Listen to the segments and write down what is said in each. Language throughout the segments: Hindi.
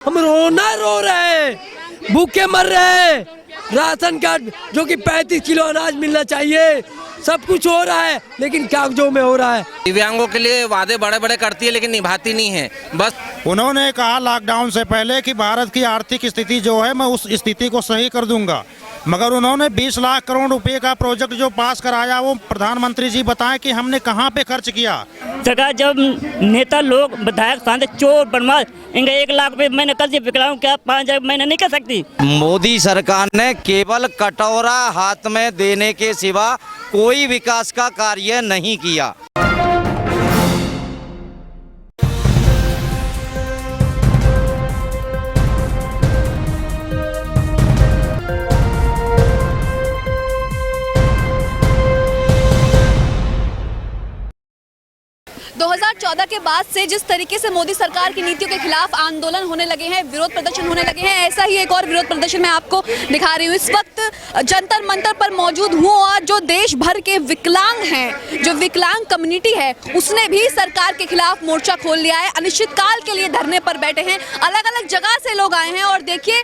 हम रो रहे हैं, भूखे मर रहे हैं। राशन कार्ड जो कि 35 किलो अनाज मिलना चाहिए, सब कुछ हो रहा है लेकिन कागजों में हो रहा है। दिव्यांगों के लिए वादे बड़े बड़े करती है लेकिन निभाती नहीं है। बस उन्होंने कहा लॉकडाउन से पहले कि भारत की आर्थिक स्थिति जो है मैं उस स्थिति को सही कर दूंगा, मगर उन्होंने 20 लाख करोड़ रुपए का प्रोजेक्ट जो पास कराया वो प्रधानमंत्री जी बताएं कि हमने कहां पे खर्च किया। सरकार जब नेता लोग विधायक सांसद चोर बदमाश इनका 1 लाख रुपए मैंने कर दिया, विकलांग क्या 5,000 मैंने नहीं कर सकती। मोदी सरकार ने केवल कटोरा हाथ में देने के सिवा कोई विकास का कार्य नहीं किया। दो 2014 के बाद से जिस तरीके से मोदी सरकार की नीतियों के खिलाफ आंदोलन होने लगे हैं, विरोध प्रदर्शन होने लगे हैं, ऐसा ही एक और विरोध प्रदर्शन मैं आपको दिखा रही हूँ। इस वक्त जंतर मंतर पर मौजूद हूँ और जो देश भर के विकलांग हैं, जो विकलांग कम्युनिटी है, उसने भी सरकार के खिलाफ मोर्चा खोल लिया है। अनिश्चितकाल के लिए धरने पर बैठे हैं। अलग अलग जगह से लोग आए हैं और देखिए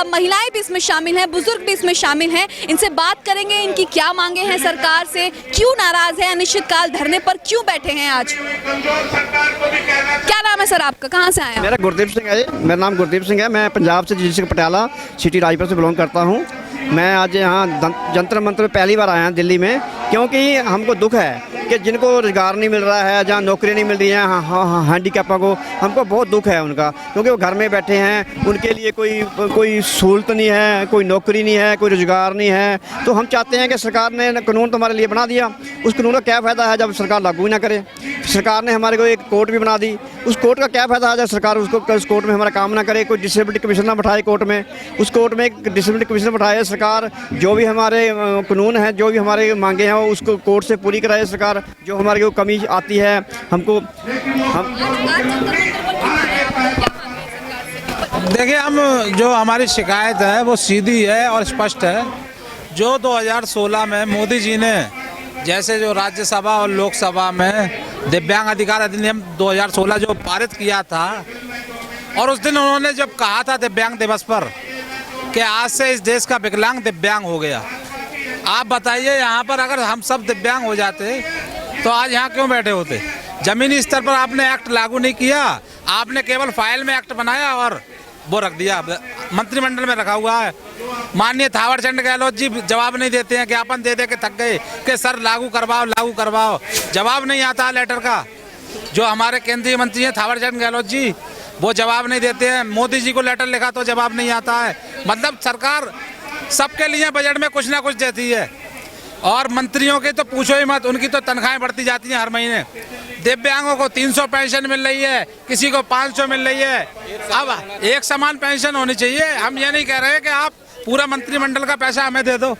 महिलाएं भी इसमें शामिल हैं, बुजुर्ग भी इसमें शामिल हैं। इनसे बात करेंगे, इनकी क्या मांगे हैं सरकार से, क्यों नाराज है, अनिश्चितकाल धरने पर क्यों बैठे हैं आज। क्या नाम है सर आपका, कहाँ से आए हैं? मेरा गुरदीप सिंह है जी, मेरा नाम गुरदीप सिंह है। मैं पंजाब से डिस्ट्रिक्ट पटियाला सिटी राजपुर से बिलोंग करता हूँ। मैं आज यहाँ जंतर मंतर में पहली बार आया हूँ दिल्ली में, क्योंकि हमको दुख है कि जिनको रोजगार नहीं मिल रहा है, जहाँ नौकरी नहीं मिल रही है, हैंडीकैपों को, हमको बहुत दुख है उनका, क्योंकि वो घर में बैठे हैं, उनके लिए कोई सहूलत नहीं है, कोई नौकरी नहीं है, कोई रोजगार नहीं है। तो हम चाहते हैं कि सरकार ने कानून तो हमारे लिए बना दिया, उस कानून का क्या फ़ायदा है जब सरकार लागू ही ना करे। सरकार ने हमारे को एक कोर्ट भी बना दी, उस कोर्ट का क्या फ़ायदा है जब सरकार उस कोर्ट में हमारा काम ना करे। कोई डिसेबिलिटी कमीशन ना बैठाए कोर्ट में, उस कोर्ट में एक डिसेबिलिटी कमीशन बैठाए सरकार। जो भी हमारे कानून हैं, जो भी हमारे मांगे हैं, वो उसको कोर्ट से पूरी कराए सरकार। जो हमारे को कमी आती है हमको देखिए, हम जो हमारी शिकायत है वो सीधी है और स्पष्ट है। जो 2016 में मोदी जी ने जैसे जो राज्यसभा और लोकसभा में दिव्यांग अधिकार अधिनियम 2016 जो पारित किया था, और उस दिन उन्होंने जब कहा था दिव्यांग दिवस पर कि आज से इस देश का विकलांग दिव्यांग हो गया। आप बताइए, यहाँ पर अगर हम सब दिव्यांग हो जाते तो आज यहाँ क्यों बैठे होते। जमीनी स्तर पर आपने एक्ट लागू नहीं किया, आपने केवल फाइल में एक्ट बनाया और वो रख दिया, मंत्रिमंडल में रखा हुआ है। माननीय थावर चंद गहलोत जी जवाब नहीं देते हैं, ज्ञापन दे के थक गए कि सर लागू करवाओ। जवाब नहीं आता लेटर का। जो हमारे केंद्रीय मंत्री हैं थावर चंद गहलोत जी, वो जवाब नहीं देते हैं। मोदी जी को लेटर लिखा तो जवाब नहीं आता है। मतलब सरकार सबके लिए बजट में कुछ ना कुछ देती है, और मंत्रियों की तो पूछो ही मत, उनकी तो तनख्वाहें बढ़ती जाती हैं हर महीने। दिव्यांगों को 300 पेंशन मिल रही है, किसी को 500 मिल रही है। अब एक समान पेंशन होनी चाहिए। हम ये नहीं कह रहे कि आप पूरा मंत्रिमंडल का पैसा हमें दे दो।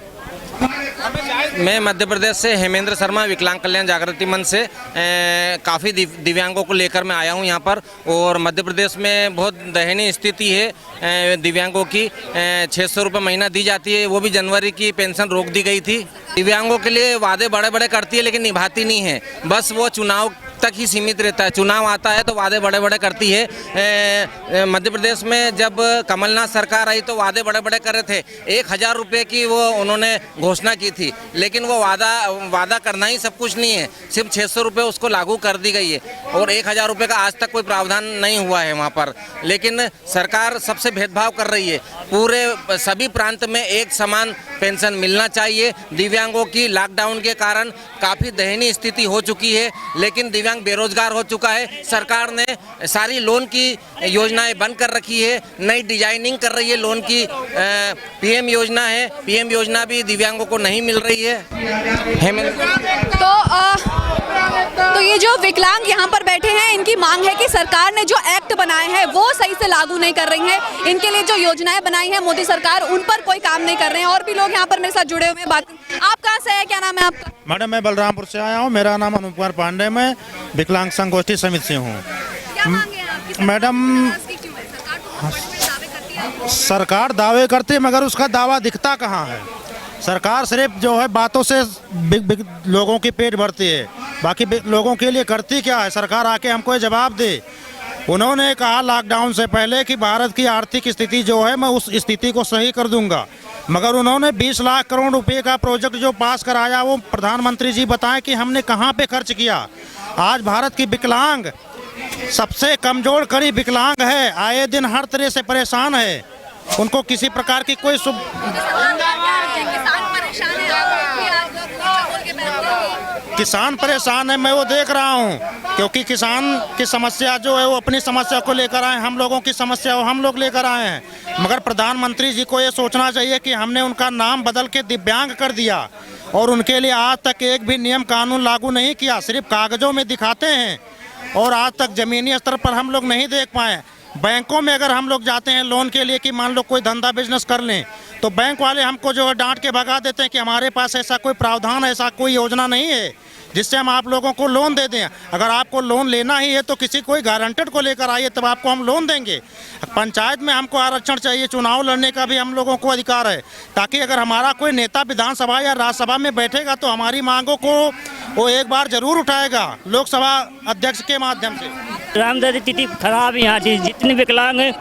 मैं मध्य प्रदेश से हेमेंद्र शर्मा, विकलांग कल्याण जागृति मंच से काफ़ी दिव्यांगों को लेकर मैं आया हूं यहाँ पर। और मध्य प्रदेश में बहुत दयनीय स्थिति है दिव्यांगों की। 600 रुपये महीना दी जाती है, वो भी जनवरी की पेंशन रोक दी गई थी। दिव्यांगों के लिए वादे बड़े बड़े करती है लेकिन निभाती नहीं है। बस वो चुनाव तक ही सीमित रहता है, चुनाव आता है तो वादे बड़े बड़े करती है। मध्य प्रदेश में जब कमलनाथ सरकार आई तो वादे बड़े बड़े कर रहे थे। 1,000 रुपये की वो उन्होंने घोषणा की थी, लेकिन वो वादा करना ही सब कुछ नहीं है। सिर्फ 600 रुपये उसको लागू कर दी गई है और 1,000 रुपये का आज तक कोई प्रावधान नहीं हुआ है वहाँ पर। लेकिन सरकार सबसे भेदभाव कर रही है। पूरे सभी प्रांत में एक समान पेंशन मिलना चाहिए। दिव्यांगों की लॉकडाउन के कारण काफ़ी दयनीय स्थिति हो चुकी है, लेकिन दिव्यांग बेरोजगार हो चुका है। सरकार ने सारी लोन की योजनाएं बंद कर रखी है, नई डिजाइनिंग कर रही है लोन की। पीएम योजना है, पीएम योजना भी दिव्यांगों को नहीं मिल रही है। तो ये जो विकलांग यहाँ पर बैठे हैं, इनकी मांग है कि सरकार ने जो एक्ट बनाए हैं वो सही से लागू नहीं कर रही है। इनके लिए जो योजनाएं बनाई है मोदी सरकार, उन पर कोई काम नहीं कर रहे हैं। और भी लोग यहाँ पर मेरे साथ जुड़े हुए हैं। बात, आप कहाँ से है, क्या नाम है आपका? मैडम, मैं बलरामपुर से आया हूँ। मेरा नाम अनुप कुमार पांडे, मैं विकलांग संगोष्ठी समिति से हूँ। मैडम, सरकार दावे करती है मगर उसका दावा दिखता कहाँ है। सरकार सिर्फ जो है बातों से लोगों की पेट भरती है, बाकी लोगों के लिए करती क्या है। सरकार आके हमको ये जवाब दे। उन्होंने कहा लॉकडाउन से पहले कि भारत की आर्थिक स्थिति जो है मैं उस स्थिति को सही कर दूंगा, मगर उन्होंने 20 लाख करोड़ रुपए का प्रोजेक्ट जो पास कराया वो प्रधानमंत्री जी बताएं कि हमने कहां पे खर्च किया। आज भारत की विकलांग सबसे कमजोर कड़ी विकलांग है, आए दिन हर तरह से परेशान है, उनको किसी प्रकार की कोई किसान परेशान है, मैं वो देख रहा हूँ, क्योंकि किसान की समस्या जो है वो अपनी समस्या को लेकर आए, हम लोगों की समस्या वो हम लोग लेकर आए हैं। मगर प्रधानमंत्री जी को ये सोचना चाहिए कि हमने उनका नाम बदल के दिव्यांग कर दिया और उनके लिए आज तक एक भी नियम कानून लागू नहीं किया, सिर्फ कागजों में दिखाते हैं और आज तक ज़मीनी स्तर पर हम लोग नहीं देख पाए। बैंकों में अगर हम लोग जाते हैं लोन के लिए कि मान लो कोई धंधा बिजनेस कर लें, तो बैंक वाले हमको जो है डांट के भगा देते हैं कि हमारे पास ऐसा कोई प्रावधान, ऐसा कोई योजना नहीं है जिससे हम आप लोगों को लोन दे दें। अगर आपको लोन लेना ही है तो किसी कोई गारंटेड को लेकर आइए, तब आपको हम लोन देंगे। पंचायत में हमको आरक्षण चाहिए, चुनाव लड़ने का भी हम लोगों को अधिकार है, ताकि अगर हमारा कोई नेता विधानसभा या राज्यसभा में बैठेगा तो हमारी मांगों को वो एक बार जरूर उठाएगा लोकसभा अध्यक्ष के माध्यम से। रामदारी स्थिति खराब है यहाँ की, जितने विकलांग हैं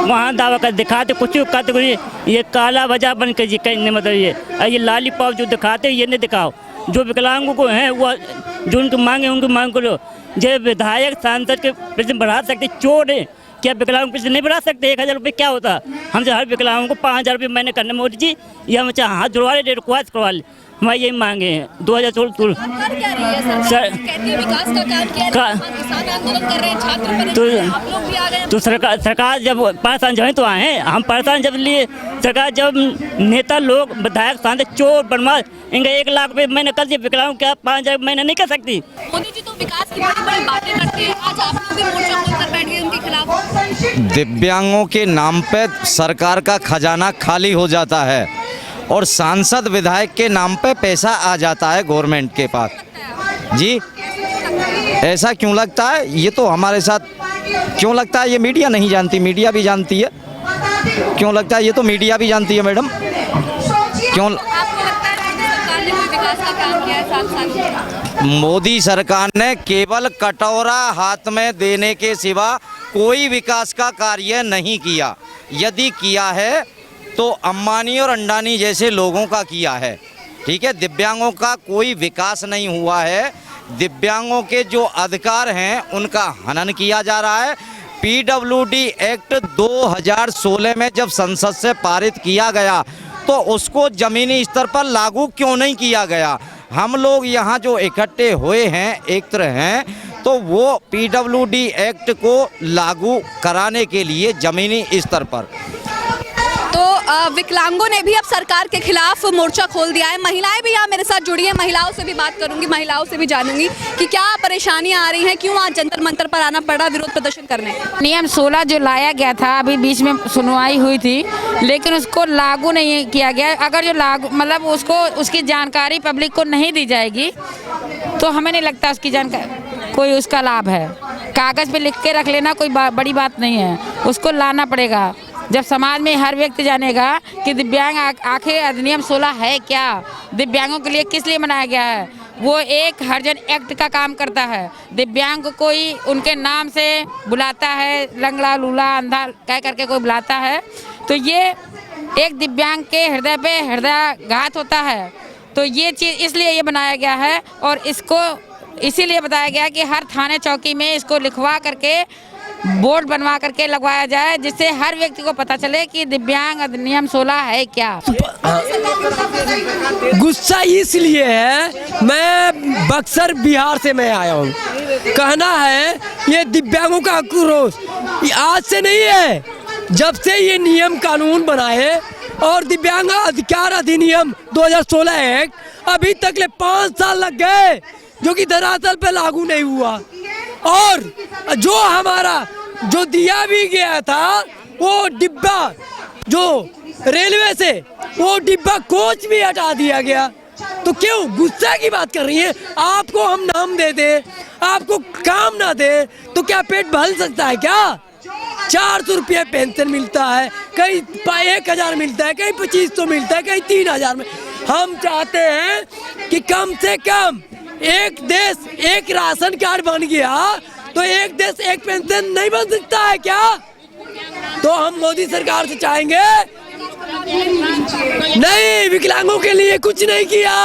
वहाँ दावा कर दिखाते कुछ करते कुछ, ये काला वजह बन के जी कहने मतलब ये लॉलीपॉप जो दिखाते ये नहीं दिखाओ। जो विकलांगों को हैं वो जो उनकी मांगे उनकी मांग को लो। जो विधायक सांसद के पेंशन बढ़ा सकते, चोर है क्या विकलांग पेंशन नहीं बढ़ा सकते? 1000 रुपये क्या होता? हमसे हर विकलांगों को 5000 रुपये महीने करने मोदी जी, ये हम चाहे हाथ जुड़वा ले, रिक्वेस्ट करवा ले, हमारे यही मांगे हैं। 2016 तो सरकार जब परेशान जो है तो आए हैं, हम परेशान जब लिए सरकार जब नेता लोग विधायक सांसद चोर बदमाश इनका 1 लाख रुपये मैंने कर दिया, विकलांग क्या 5000 महीने नहीं कर सकती। मोदी जी तो विकास की बड़ी बातें करते हैं, आज आप लोग भी मोर्चा खोलकर बैठ गए उनके खिलाफ। दिव्यांगों के नाम पे सरकार का खजाना खाली हो जाता है और सांसद विधायक के नाम पे पैसा आ जाता है गवर्नमेंट के पास। जी ऐसा क्यों लगता है? ये तो हमारे साथ क्यों लगता है? ये मीडिया नहीं जानती, मीडिया भी जानती है। क्यों लगता है? ये तो मीडिया भी जानती है मैडम। क्यों मोदी सरकार ने केवल कटोरा हाथ में देने के सिवा कोई विकास का कार्य नहीं किया। यदि किया है तो अंबानी और अंडानी जैसे लोगों का किया है, ठीक है। दिव्यांगों का कोई विकास नहीं हुआ है। दिव्यांगों के जो अधिकार हैं उनका हनन किया जा रहा है। पीडब्ल्यूडी एक्ट 2016 में जब संसद से पारित किया गया तो उसको जमीनी स्तर पर लागू क्यों नहीं किया गया? हम लोग यहाँ जो इकट्ठे हुए हैं, एकत्र हैं, तो वो पीडब्ल्यूडी एक्ट को लागू कराने के लिए जमीनी स्तर पर। तो विकलांगों ने भी अब सरकार के खिलाफ मोर्चा खोल दिया है। महिलाएं भी यहाँ मेरे साथ जुड़ी हैं, महिलाओं से भी बात करूंगी, महिलाओं से भी जानूंगी कि क्या परेशानियां आ रही हैं, क्यों आज जंतर मंतर पर आना पड़ा विरोध प्रदर्शन करने। नियम 16 जो लाया गया था, अभी बीच में सुनवाई हुई थी, लेकिन उसको लागू नहीं किया गया। अगर जो लागू मतलब उसको उसकी जानकारी पब्लिक को नहीं दी जाएगी तो हमें नहीं लगता उसकी जानकारी कोई उसका लाभ है। कागज़ पे लिख के रख लेना कोई बड़ी बात नहीं है, उसको लाना पड़ेगा। जब समाज में हर व्यक्ति जानेगा कि दिव्यांग आखिर अधिनियम 16 है क्या, दिव्यांगों के लिए किस लिए बनाया गया है, वो एक हरिजन एक्ट का काम करता है। दिव्यांग को कोई उनके नाम से बुलाता है, लंगड़ा लूला अंधा कह करके कोई बुलाता है, तो ये एक दिव्यांग के हृदय पे हृदयाघात होता है। तो ये चीज़ इसलिए ये बनाया गया है और इसको इसीलिए बताया गया कि हर थाने चौकी में इसको लिखवा करके बोर्ड बनवा करके लगवाया जाए, जिससे हर व्यक्ति को पता चले कि दिव्यांग अधिनियम 16 है क्या। गुस्सा इसलिए है, मैं बक्सर बिहार से मैं आया हूँ। कहना है ये दिव्यांगों का आक्रोश आज से नहीं है, जब से ये नियम कानून बनाए और दिव्यांग अधिकार अधिनियम 2016 एक्ट अभी तक ले 5 साल लग गए, जो कि धरातल पे लागू नहीं हुआ। और जो हमारा जो दिया भी गया था वो डिब्बा जो रेलवे से वो डिब्बा कोच भी हटा दिया गया। तो क्यों गुस्सा की बात कर रही है? आपको हम नाम दे दे, आपको काम ना दे तो क्या पेट भर सकता है क्या? 400 रुपये पेंशन मिलता है, कहीं 1000 मिलता है, कहीं 2500 मिलता है, कहीं 3000 में। हम चाहते हैं कि कम से कम एक देश एक राशन कार्ड बन गया तो एक देश एक पेंशन नहीं बन सकता है क्या? तो हम मोदी सरकार से चाहेंगे, नहीं, विकलांगों के लिए कुछ नहीं किया,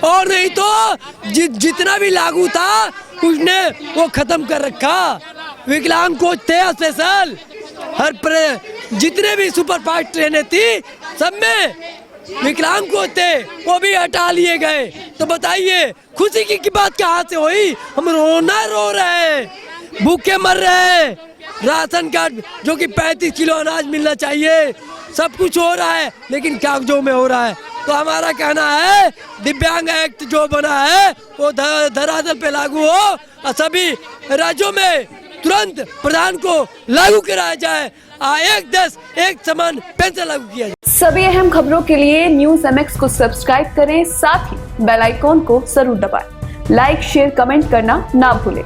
और नहीं तो जितना भी लागू था उसने वो खत्म कर रखा। विकलांग कोच थे स्पेशल, जितने भी सुपर फास्ट ट्रेनें थी सब में विकलांग कोच थे, वो भी हटा लिए गए। तो बताइए खुशी की बात कहाँ से हुई? हम रो रहे हैं, भूखे मर रहे हैं। राशन कार्ड जो कि 35 किलो अनाज मिलना चाहिए, सब कुछ हो रहा है लेकिन कागजों में हो रहा है। तो हमारा कहना है दिव्यांग एक्ट जो बना है वो धरातल पे लागू हो और सभी राज्यों में तुरंत प्रधान को लागू कराया जाए। एक देश एक समान पेंशन लागू किया जाए। सभी अहम खबरों के लिए न्यूज़ MX को सब्सक्राइब करें, साथ ही बेल आइकॉन को जरूर दबाएं। लाइक, शेयर, कमेंट करना ना भूलें।